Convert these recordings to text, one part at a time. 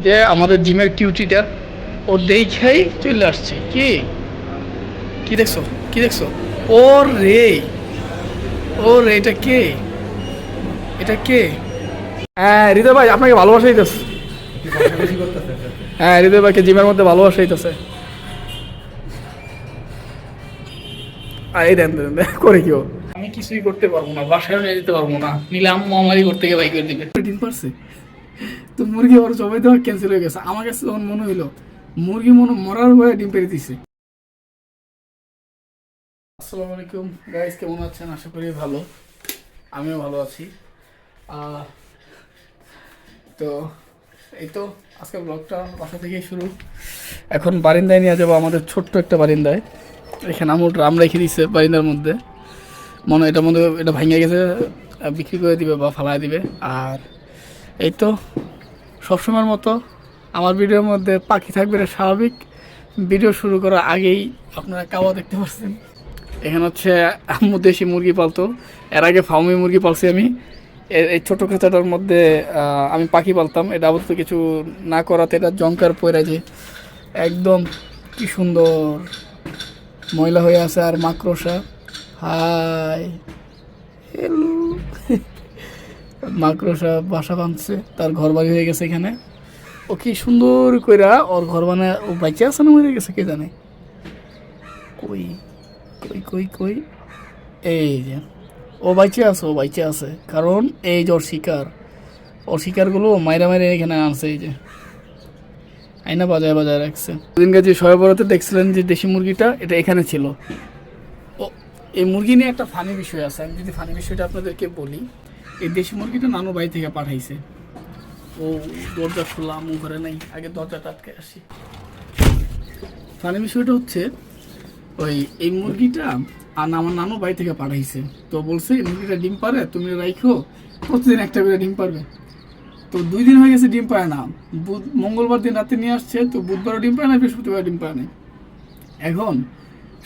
যে আমাদের জিমের টিউটিটার ও দেখেই চলে আসছে। কি কি দেখছো, কি দেখছো? ও রে, ও রে, এটা কে? এটা কে? হ্যাঁ হৃদয় ভাই আপনাকে ভালোবাসা দিতেছে। হ্যাঁ হৃদয় ভাইকে জিমের মধ্যে ভালোবাসা দিতেছে। এই দেন দেন দেন, করে কি ও? আমি কিছুই করতে পারবো না, বাসায় নিয়ে যেতে পারবো না, নিলে আম্মু আমারই করতে গিয়ে বাই করে দিবে। ডিম পারছে তো মুরগি ওর জবাই দেওয়া ক্যান্সেল হয়ে গেছে। আমার কাছে তখন মনে হইলো মুরগি মনে মরার ভয়ে ডিম পেড়ে দিছে। আসসালামু আলাইকুম গাইস, কেমন আছেন? আশা করি ভালো, আমিও ভালো আছি। আহ, তো এই তো আজকের ব্লগটা বাসা থেকেই শুরু। এখন বারিন্দায় নিয়ে যাবো, আমাদের ছোট্ট একটা বারিন্দায়। এখানে আমুল ড্রাম রেখে দিচ্ছে বারিন্দার মধ্যে, মনে হয় এটার মধ্যে এটা ভাঙে গেছে, বিক্রি করে দিবে বা ফালাই দিবে। আর এই তো সবসময়ের মতো আমার ভিডিওর মধ্যে পাখি থাকবে, এটা স্বাভাবিক। ভিডিও শুরু করার আগেই আপনারা কাওয়া দেখতে পাচ্ছেন। এখানে হচ্ছে আম্মু দেশি মুরগি পালতো, এর আগে ফার্মি মুরগি পালছি আমি। এই ছোটো খাঁচাটার মধ্যে আমি পাখি পালতাম। এটা আপাতত কিছু না করাতে এটা জঙ্কার পয়রা যে একদম কি সুন্দর ময়লা হয়ে আছে। আর মাকড়সা, হাই হ্যালো, মাকড়সা বাসা বাঁধছে, তার ঘর বাড়ি হয়ে গেছে এখানে। ও কি সুন্দর কইরা ওর ঘর বানায়, ও বাইচে আছে না মরে গেছে কে জানে। কই কই কই কই, এই যে ও বাইচে আছে, ও বাইচে আছে কারণ এই যে ওর শিকার, ওর শিকারগুলো মাইরা মাইরা এখানে আনছে। এই যে আইনা বাজায় বাজায় রাখছে। সেদিনকে যে শয়ে বরাতে দেখছিলেন যে দেশি মুরগিটা, এটা এখানে ছিল। ও এই মুরগি নিয়ে একটা ফানি বিষয় আছে, আমি যদি ফানি বিষয়টা আপনাদেরকে বলি। এই দেশি মুরগিটা নানু বাড়ি থেকে পাঠাইছে। ও দরজা খোলা, মুখ ঘরে নাই, আগে দরজাটা আটকে আসি। ফানি বিষয়টা হচ্ছে ওই এই মুরগিটা আর আমার নানু বাড়ি থেকে পাঠাইছে। তো বলছে এই মুরগিটা ডিম পারে, তুমি রাখো, প্রতিদিন একটা করে ডিম পারবে। তো 2 দিন হয়ে গেছে ডিম পায় না। মঙ্গলবার দিন রাতে নিয়ে আসছে, তো বুধবারও ডিম পায় না, বৃহস্পতিবার ডিম পায় না। এখন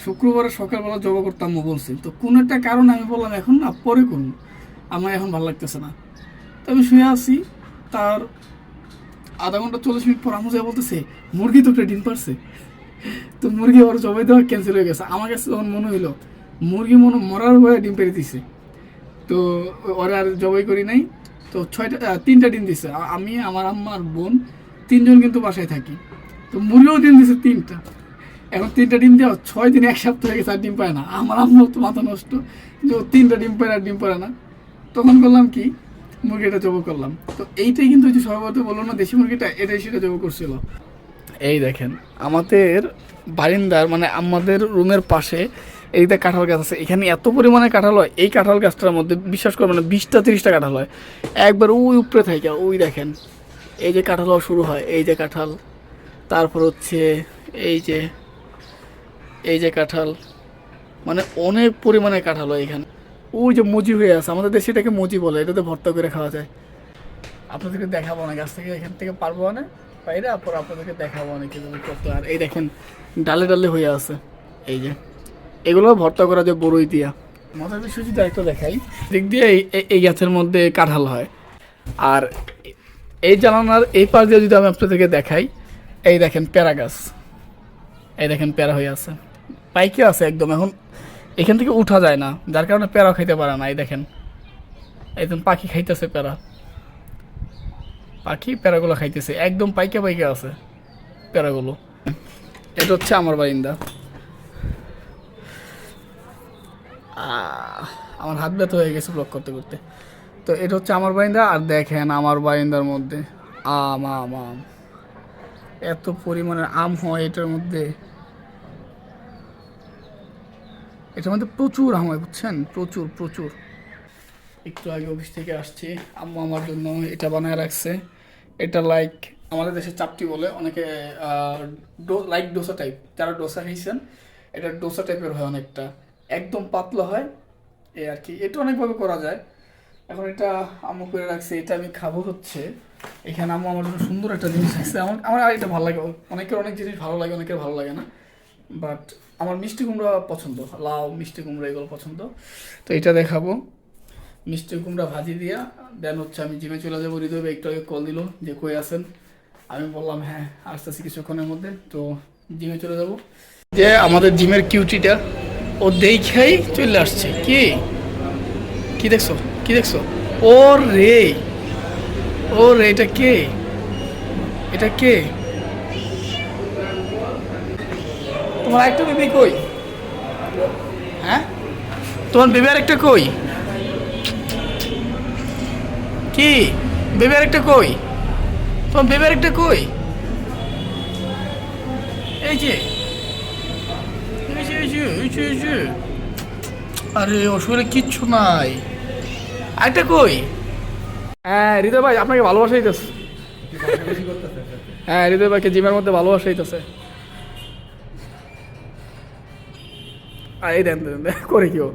শুক্রবারে সকালবেলা জবা করতাম বলছে, তো কোন একটা কারণে আমি বললাম এখন না, পরে করুন, আমার এখন ভালো লাগতেছে না। তো আমি শুয়ে আছি, তার আধা ঘন্টা 40 মিনিট পর আমি যা বলতেছে মুরগি তো একটা ডিম পারছে। তো মুরগি ওর জবাই দেওয়া ক্যান্সেল হয়ে গেছে। আমার কাছে তখন মনে হইলো মুরগি মনে মরার ভয়ে ডিম পেড়ে দিছে। তো ওরা আর জবাই করি নাই। তো 3টা ডিম দিছে। আমি, আমার আম্মা আর বোন 3জন কিন্তু বাসায় থাকি। তো মুরগিও ডিম দিছে 3টা। এখন 3টা ডিম দেওয়া 6 দিন, 1 সপ্তাহ হয়ে গেছে আর ডিম পায় না। আমার আম্মু তো মাথা নষ্ট যে ও 3টা ডিম পায় আর ডিম পারে না। তখন করলাম কি, মুরগিটা জবাই করলাম। তো এইটাই কিন্তু যে সর্বত বললো না দেশি মুরগিটা, এটাই সেটা জবাই করছিল। এই দেখেন আমাদের বারিন্দার মানে আমাদের রুমের পাশে এইটা কাঁঠাল গাছ আছে। এখানে এত পরিমাণে কাঁঠাল হয়, এই কাঁঠাল গাছটার মধ্যে বিশ্বাস করবেন না 20টা 30টা কাঁঠাল হয় একবার ওই উপরে থাকে। ওই দেখেন এই যে কাঁঠাল হওয়া শুরু হয়, এই যে কাঁঠাল, তারপর হচ্ছে এই যে এই যে কাঁঠাল, মানে অনেক পরিমাণে কাঁঠাল হয় এখানে। ওই যে মজি হয়ে আছে, আমাদের দেশে এটাকে মজি বলে, এটাতে ভর্তা করে খাওয়া যায়। আপনাদেরকে দেখাবো না, গাছ থেকে এখান থেকে পারবো না বাইরে, তারপর আপনাদেরকে দেখাবো অনেক কিছু করতে। আর এই দেখেন ডালে ডালে হয়ে আছে, এই যে এগুলো ভর্তা করা যায় বড়ই দিয়া। মজার বিষয় যদি একটা দেখাই, দিক দিয়ে এই গাছের মধ্যে কাঁঠাল হয়। আর এই জানালার এই পাশ দিয়ে যদি আমি আপনাদেরকে দেখাই, এই দেখেন পেয়ারা গাছ, এই দেখেন পেয়ারা হয়ে আছে, পাইকে আছে একদম। এখন এখান থেকে উঠা যায় না, যার কারণে পেয়ারা খাইতে পারে না। এই দেখেন একদম পাখি খাইতেছে পেয়ারা, পাখি প্যারাগুলো খাইতেছে, একদম পাইকা পাইকা আছে প্যারাগুলো। এটা হচ্ছে আমার বারিন্দা। আমার হাত ব্যথা হয়ে গেছে ব্লক করতে করতে। তো এটা হচ্ছে আমার বারিন্দা। আর দেখেন আমার বারিন্দার মধ্যে আম আম আম, এত পরিমাণের আম হয় এটার মধ্যে। এটার মধ্যে প্রচুর আম হয় বুঝছেন, প্রচুর প্রচুর। একটু আগে অফিস থেকে আসছি, আম্মু আমার জন্য এটা বানায় রাখছে। এটা লাইক আমাদের দেশে চাপটি বলে অনেকে, লাইক ডোসা টাইপ। যারা ডোসা খাইছেন, এটা ডোসা টাইপের হয় অনেকটা, একদম পাতলা হয় এই আর কি। এটা অনেকভাবে করা যায়। এখন এটা আম্মু করে রাখছে, এটা আমি খাবো হচ্ছে। এখানে আম্মু আমার জন্য সুন্দর একটা জিনিস রাখছে। আমার আমার আর এটা ভালো লাগে, অনেকের অনেক জিনিস ভালো লাগে, অনেকের ভালো লাগে না। বাট আমার মিষ্টি কুমড়া পছন্দ, লাউ মিষ্টি কুমড়া এগুলো পছন্দ। তো এটা দেখাবো, মিষ্টি কুমড়া ভাজি দিয়া। দেন হচ্ছে আমি জিমে চলে যাবো। হৃদয় একটু আগে কল দিল যে কই আছেন, আমি বললাম হ্যাঁ আসতেছি কিছুক্ষণের মধ্যে, তো জিমে চলে যাব। যে আমাদের জিমের কিউটিটা ও দেখেই চলে আসছে। কি কি দেখছো, কি দেখছো? ও রে, ও রে, এটা কে? এটা কে? তোমার একটা বেবি কই? হ্যাঁ, তোমার বেবি আরেকটা কই? কি বেবি আরেকটা কই? তোমার বেবি আরেকটা কই? এই যে, এই যে, এই যে, এই যে, এই যে। আরে অসুবিধা কিচ্ছু নাই। আরেকটা কই? হ্যাঁ হৃদয় ভাই আপনাকে ভালোবাসা দিতেছে। হ্যাঁ হৃদয় ভাইকে জিমের মধ্যে ভালোবাসা দিতেছে। আর এই দেন দেন দেন, করে কেউ